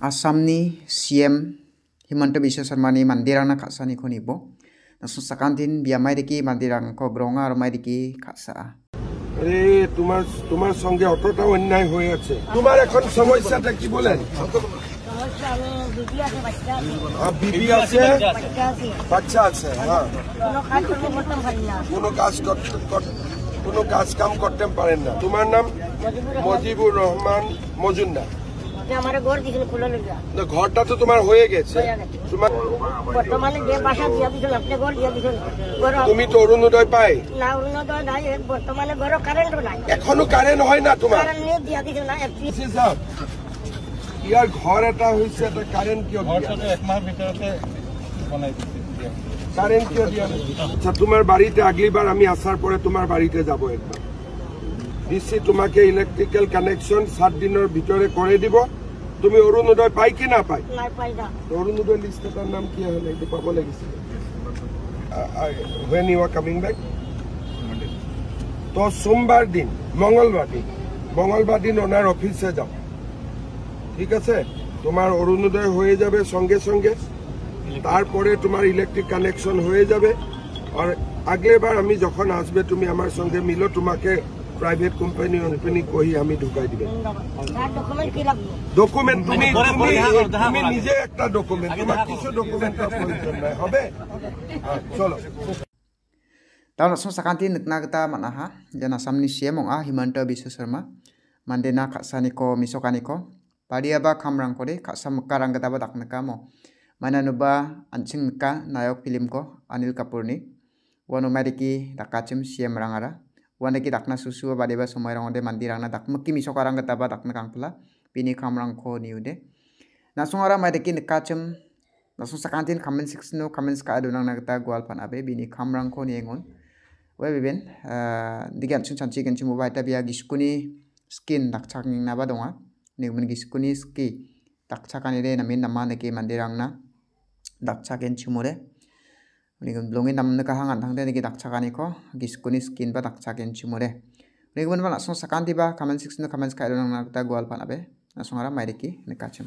Asamni CM Himanta Biswa Sarmani mandirangna khasani ko nibo. Nasun sakantin biamai deki mandirang ko bronga armai deki khasa. তোমার সঙ্গে অতটা অন্যায় হয়ে আছে তোমার এখন সমস্যাটা কি বলেন বিবি আছে বাচ্চা আছে হ্যাঁ কোনো কাজ কাম করতে পারেন না তোমার নাম মজিবুর রহমান মজুমদার ঘরটা তো তোমার হয়ে গেছে তোমার বর্তমানে যে বাসা দিয়া দিছেন আপনি ঘর দিয়া দিছেন তুমি তো অরুণোদয় পাই না অরুণোদয় নাই বর্তমানে ঘর কারেন্টও নাই এখনো কারেন্ট হয় না তোমার কারেন্ট নিয়ে দিয়া দিছেন না ইয়ার ঘর এটা হইছে এটা কারেন্ট কিয় ঘরটা এক মাস ভিতরতে বানাই দিছি কারেন্ট কিয় দিয়া আচ্ছা তোমার বাড়িতে আগলিবার আমি আসার পরে তোমার বাড়িতে যাব একবার দিছি তোমাকে ইলেকট্রিক্যাল কানেকশন 7 দিনের ভিতরে করে দিব তুমি অরুণোদয় পাই কি না পাই না পাই না অরুণোদয় লিস্টটার নাম কি হলো একটু পাবো লাগিছিল when you are coming back তো সোমবার দিন মঙ্গলবার দিন ওনার অফিসে যাও ঠিক আছে তোমার অরুণোদয় হয়ে যাবে সঙ্গে সঙ্গে তারপরে তোমার ইলেকট্রিক কানেকশন হয়ে যাবে আর আগলেবার আমি যখন আসবে তুমি আমার সঙ্গে মিলো তোমাকে প্রাইভেট কোম্পানি কই আমি ঢুকাই দিবে ডকুমেন্ট তুমি নিজে একটা ডকুমেন্ট তোমার কিছু ডকুমেন্টের প্রয়োজন নাই হবে চলো Tahu nasun sakantin nekna kita mana ha jana samni CM ong Himanta Biswa Sarma mandena khasani ko misokani ko padia ba khamrang kore khasa mekarang kita ba dakna kamo mana nuba anching neka nayok film ko Anil Kapoor ni wano mariki dakachim CM rangara wana ki dakna susu badiba somai rangode mandirangna dak mekki misokarang kita ba dakna kangpula bini khamrang ko niude nasungara mariki nekachim nasun sakantin comment section no comments ka adunang nagta gwal pan abe bini khamrang ko niengon we beben digan sun chanchi kan chimu baita biya giskuni skin dakchak ning na ba donga nigmun giskuni ski dakchakani re namin nama neke mandirangna dakchaken chimure nigum blongi namna ka hangan thangde niki dakchakani ko giskuni skin ba dakchaken chimure nigmun ba nasun sakanti ba comment section no comments ka adunang nagta gwal pan abe nasungara mairiki nekachim